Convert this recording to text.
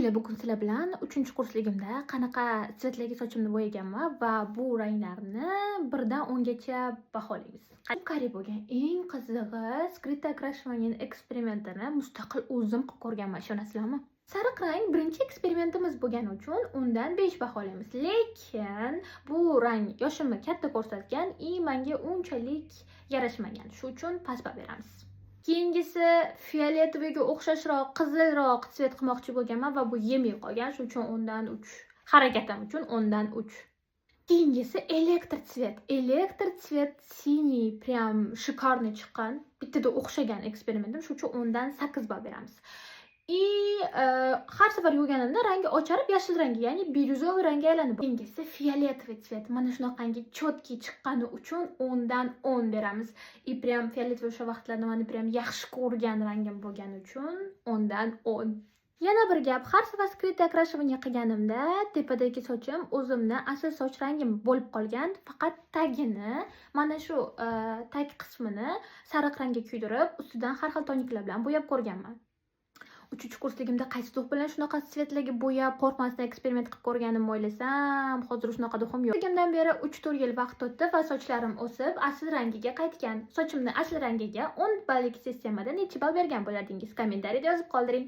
Bugun sizlar bilan 3-kursligimda qanaqa svetlarga sochimni bo'yaganman va bu ranglarni 1dan 10 gacha baholaymiz. Qarib bo'lgan eng qizig'i skrit окрашивание eksperimentini mustaqil o'zim qilib ko'rganman, ishonasizlarmi? Sariq rang birinchi eksperimentimiz bo'lgani uchun undan 5 baholaymiz. Lekin bu rang yoshimni katta ko'rsatgan и menga unchalik yarashmagan. Shu uchun past beramiz. Keyingisi fioletoviga o'xshashroq, qizilroq svet qilmoqchi bo'lganman va bu yemay qolgan, shuning uchun o'ndan 3. Harakatim uchun o'ndan 3. Keyingisi elektr tsvet. Elektr tsvet siniy, prям shikarniy chiqqan. Bittada o'xshagan eksperimentim, shuning uchun o'ndan 8 ball beramiz. Har safar yuvganimda rangi ocharib yashil rangga, ya'ni biruzovый rangga aylanib. Keyingisi fioletoviy tsvet. Mana shunaqangi chotki chiqqani uchun o'ndan 10 beramiz. Prям fioletoviy o'sha vaqtlarda meni prям yaxshi ko'rgan rangim bo'lgani uchun o'ndan 10. Yana bir gap, har safar skrit окрашивание qilganimda tepadagi sochim o'zimni asl soch rangim bo'lib qolgan, faqat tagini, mana shu tag qismini sariq rangga kuydirib, ustidan har xil toniklar bilan bo'yab ko'rganman. 3-kursligimda qaysi to'q bilan shunaqa svetlarga bo'yab qo'rqmasdan eksperiment qilib ko'rganimni o'ylasam, hozir shunaqa duxim yo'q. Shundan beri 3-4 yil vaqt o'tdi va sochlarim o'sib, asl rangiga qaytgan. Sochimni asl rangiga 10 ballik sistemada necha ball bergan bo'lardingiz? Kommentariyada yozib qoldiring.